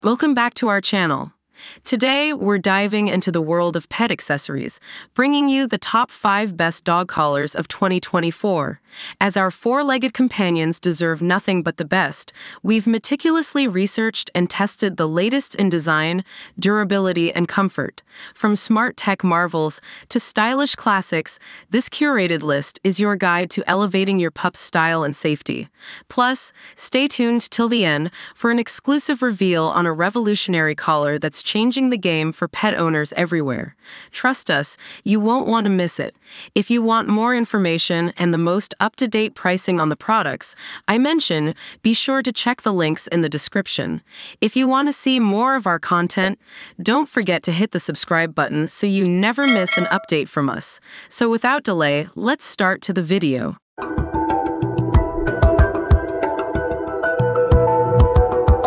Welcome back to our channel. Today, we're diving into the world of pet accessories, bringing you the top 5 best dog collars of 2024. As our four-legged companions deserve nothing but the best, we've meticulously researched and tested the latest in design, durability, and comfort. From smart tech marvels to stylish classics, this curated list is your guide to elevating your pup's style and safety. Plus, stay tuned till the end for an exclusive reveal on a revolutionary collar that's changing the game for pet owners everywhere. Trust us, you won't want to miss it. If you want more information and the most up-to-date pricing on the products I mention, be sure to check the links in the description. If you want to see more of our content, don't forget to hit the subscribe button so you never miss an update from us. So without delay, let's start to the video.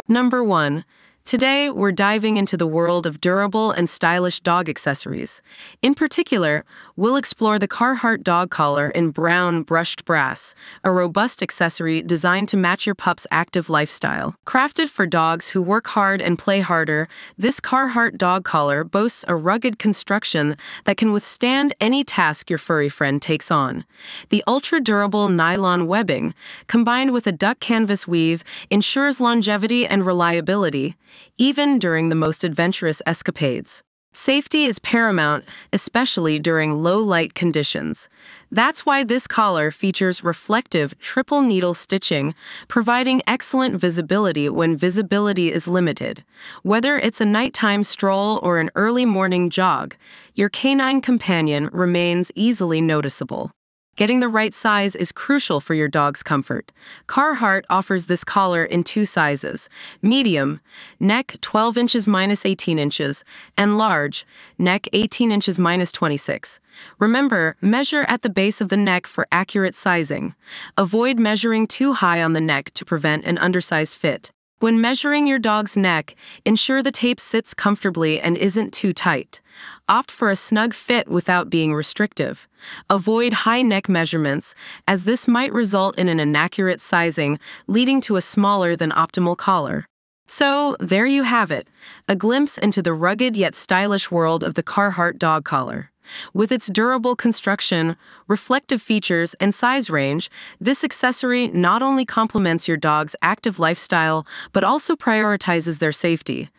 Number 1. Today, we're diving into the world of durable and stylish dog accessories. In particular, we'll explore the Carhartt dog collar in brown brushed brass, a robust accessory designed to match your pup's active lifestyle. Crafted for dogs who work hard and play harder, this Carhartt dog collar boasts a rugged construction that can withstand any task your furry friend takes on. The ultra-durable nylon webbing, combined with a duck canvas weave, ensures longevity and reliability, even during the most adventurous escapades. Safety is paramount, especially during low-light conditions. That's why this collar features reflective triple-needle stitching, providing excellent visibility when visibility is limited. Whether it's a nighttime stroll or an early morning jog, your canine companion remains easily noticeable. Getting the right size is crucial for your dog's comfort. Carhartt offers this collar in 2 sizes: medium, neck 12 inches minus 18 inches, and large, neck 18 inches minus 26. Remember, measure at the base of the neck for accurate sizing. Avoid measuring too high on the neck to prevent an undersized fit. When measuring your dog's neck, ensure the tape sits comfortably and isn't too tight. Opt for a snug fit without being restrictive. Avoid high neck measurements, as this might result in an inaccurate sizing, leading to a smaller than optimal collar. So, there you have it, a glimpse into the rugged yet stylish world of the Carhartt dog collar. With its durable construction, reflective features, and size range, this accessory not only complements your dog's active lifestyle, but also prioritizes their safety.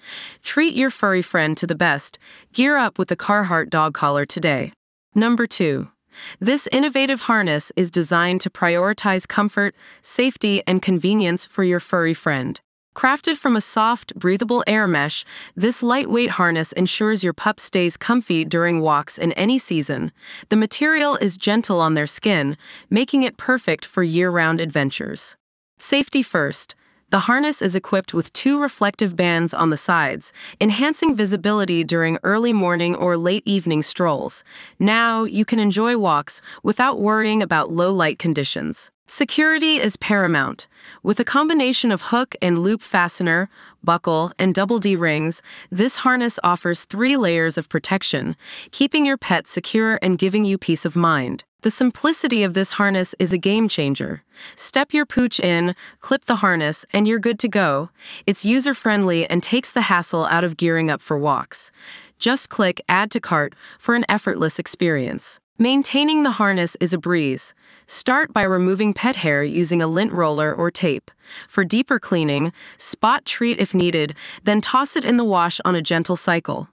Treat your furry friend to the best. Gear up with the Carhartt dog collar today. Number 2. This innovative harness is designed to prioritize comfort, safety, and convenience for your furry friend. Crafted from a soft, breathable air mesh, this lightweight harness ensures your pup stays comfy during walks in any season. The material is gentle on their skin, making it perfect for year-round adventures. Safety first. The harness is equipped with 2 reflective bands on the sides, enhancing visibility during early morning or late evening strolls. Now, you can enjoy walks without worrying about low-light conditions. Security is paramount. With a combination of hook and loop fastener, buckle, and double D rings, this harness offers 3 layers of protection, keeping your pet secure and giving you peace of mind. The simplicity of this harness is a game changer. Step your pooch in, clip the harness, and you're good to go. It's user-friendly and takes the hassle out of gearing up for walks. Just click Add to Cart for an effortless experience. Maintaining the harness is a breeze. Start by removing pet hair using a lint roller or tape. For deeper cleaning, spot treat if needed, then toss it in the wash on a gentle cycle.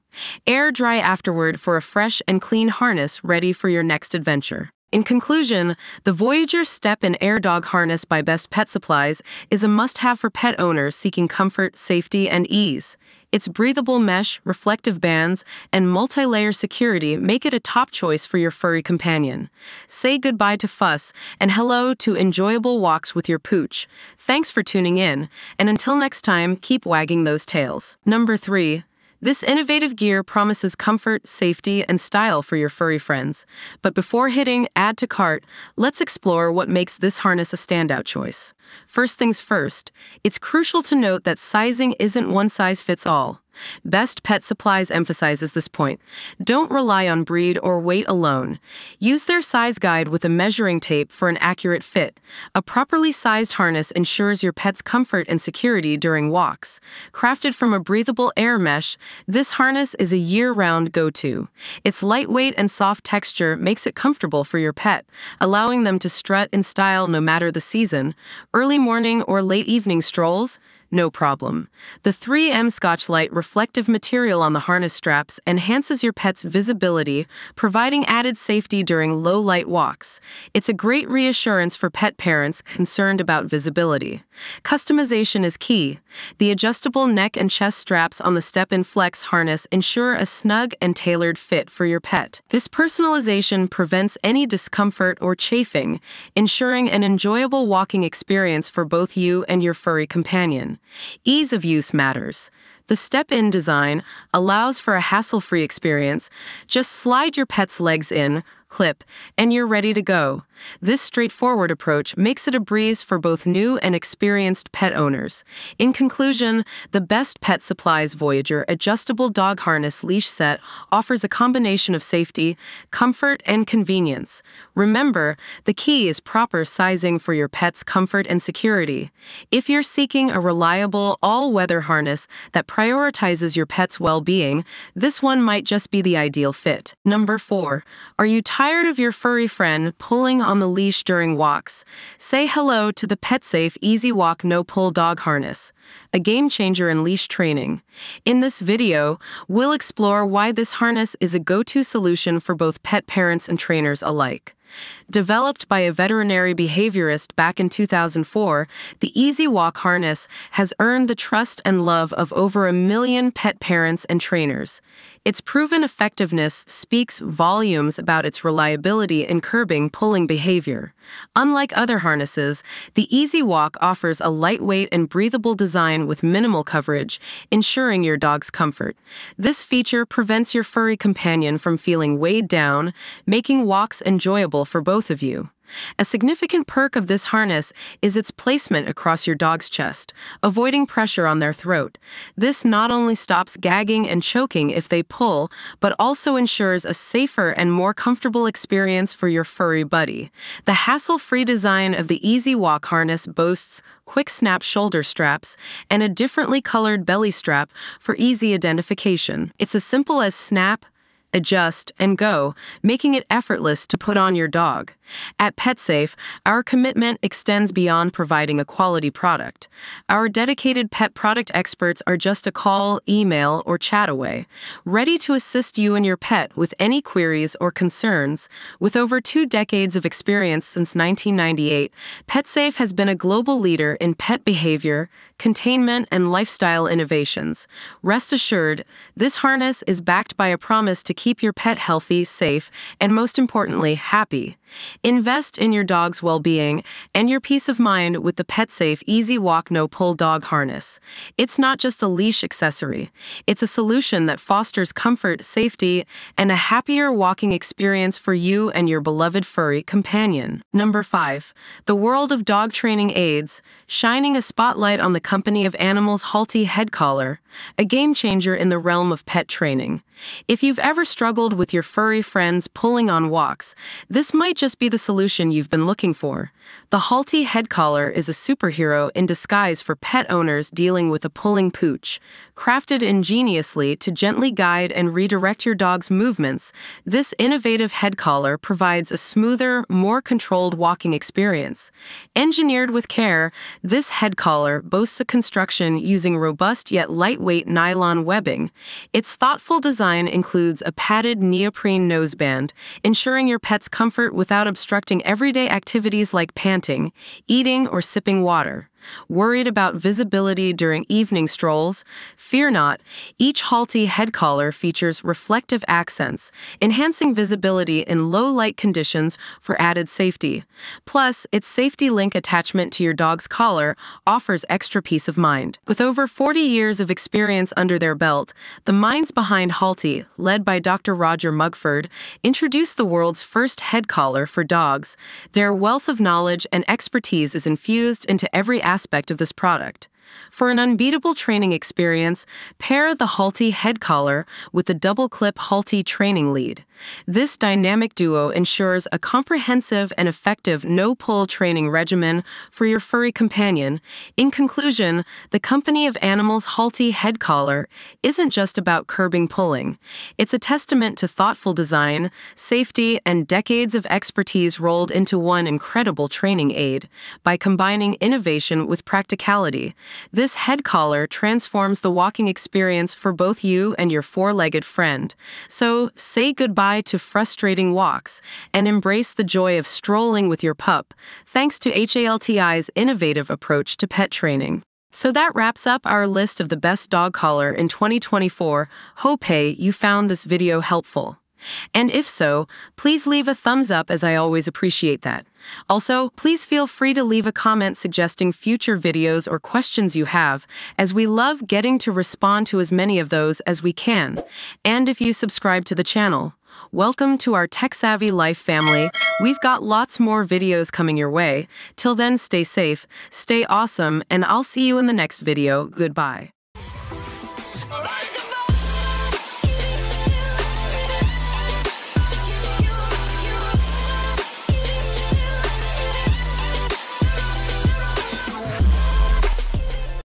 Air dry afterward for a fresh and clean harness ready for your next adventure. In conclusion, the Voyager Step and Air Dog Harness by Best Pet Supplies is a must-have for pet owners seeking comfort, safety, and ease. Its breathable mesh, reflective bands, and multi-layer security make it a top choice for your furry companion. Say goodbye to fuss and hello to enjoyable walks with your pooch. Thanks for tuning in, and until next time, keep wagging those tails. Number 3. This innovative gear promises comfort, safety, and style for your furry friends. But before hitting Add to Cart, let's explore what makes this harness a standout choice. First things first, it's crucial to note that sizing isn't one size fits all. Best Pet Supplies emphasizes this point. Don't rely on breed or weight alone. Use their size guide with a measuring tape for an accurate fit. A properly sized harness ensures your pet's comfort and security during walks. Crafted from a breathable air mesh, this harness is a year-round go-to. Its lightweight and soft texture makes it comfortable for your pet, allowing them to strut in style no matter the season. Early morning or late evening strolls? No problem. The 3M Scotchlite reflective material on the harness straps enhances your pet's visibility, providing added safety during low-light walks. It's a great reassurance for pet parents concerned about visibility. Customization is key. The adjustable neck and chest straps on the Step-In Flex harness ensure a snug and tailored fit for your pet. This personalization prevents any discomfort or chafing, ensuring an enjoyable walking experience for both you and your furry companion. Ease of use matters. The step-in design allows for a hassle-free experience. Just slide your pet's legs in, clip, and you're ready to go. This straightforward approach makes it a breeze for both new and experienced pet owners. In conclusion, the Best Pet Supplies Voyager adjustable dog harness leash set offers a combination of safety, comfort, and convenience. Remember, the key is proper sizing for your pet's comfort and security. If you're seeking a reliable, all-weather harness that prioritizes your pet's well-being, this one might just be the ideal fit. Number 4. Are you tired of your furry friend pulling on the leash during walks? Say hello to the PetSafe Easy Walk No Pull Dog Harness, a game changer in leash training. In this video, we'll explore why this harness is a go-to solution for both pet parents and trainers alike. Developed by a veterinary behaviorist back in 2004, the Easy Walk harness has earned the trust and love of over 1 million pet parents and trainers. Its proven effectiveness speaks volumes about its reliability in curbing pulling behavior. Unlike other harnesses, the Easy Walk offers a lightweight and breathable design with minimal coverage, ensuring your dog's comfort. This feature prevents your furry companion from feeling weighed down, making walks enjoyable for both of you. A significant perk of this harness is its placement across your dog's chest, avoiding pressure on their throat. This not only stops gagging and choking if they pull, but also ensures a safer and more comfortable experience for your furry buddy. The hassle-free design of the Easy Walk harness boasts quick-snap shoulder straps and a differently colored belly strap for easy identification. It's as simple as snap, adjust, and go, making it effortless to put on your dog. At PetSafe, our commitment extends beyond providing a quality product. Our dedicated pet product experts are just a call, email, or chat away, ready to assist you and your pet with any queries or concerns. With over 2 decades of experience since 1998, PetSafe has been a global leader in pet behavior, containment, and lifestyle innovations. Rest assured, this harness is backed by a promise to keep your pet healthy, safe, and most importantly, happy. Invest in your dog's well-being and your peace of mind with the PetSafe Easy Walk No Pull Dog Harness. It's not just a leash accessory. It's a solution that fosters comfort, safety, and a happier walking experience for you and your beloved furry companion. Number 5. The world of dog training aids, shining a spotlight on the company of animals' HALTI Headcollar, a game changer in the realm of pet training. If you've ever struggled with your furry friends pulling on walks, this might just be the solution you've been looking for. The HALTI Headcollar is a superhero in disguise for pet owners dealing with a pulling pooch. Crafted ingeniously to gently guide and redirect your dog's movements, this innovative head collar provides a smoother, more controlled walking experience. Engineered with care, this head collar boasts a construction using robust yet lightweight nylon webbing. Its thoughtful design includes a padded neoprene noseband, ensuring your pet's comfort without obstructing everyday activities like panting, eating, or sipping water. Worried about visibility during evening strolls? Fear not. Each HALTI head collar features reflective accents, enhancing visibility in low-light conditions for added safety. Plus, its safety link attachment to your dog's collar offers extra peace of mind. With over 40 years of experience under their belt, the minds behind HALTI, led by Dr. Roger Mugford, introduced the world's first head collar for dogs. Their wealth of knowledge and expertise is infused into every aspect of this product. For an unbeatable training experience, pair the HALTI Headcollar with the double-clip HALTI training lead. This dynamic duo ensures a comprehensive and effective no-pull training regimen for your furry companion. In conclusion, the company of animals HALTI Headcollar isn't just about curbing pulling. It's a testament to thoughtful design, safety, and decades of expertise rolled into one incredible training aid. By combining innovation with practicality, this head collar transforms the walking experience for both you and your four-legged friend. So, say goodbye to frustrating walks and embrace the joy of strolling with your pup, thanks to HALTI's innovative approach to pet training. So that wraps up our list of the best dog collar in 2024. Hope you found this video helpful. And if so, please leave a thumbs up, as I always appreciate that. Also, please feel free to leave a comment suggesting future videos or questions you have, as we love getting to respond to as many of those as we can. And if you subscribe to the channel, welcome to our Techsavvy Life family. We've got lots more videos coming your way. Till then, stay safe, stay awesome, and I'll see you in the next video. Goodbye.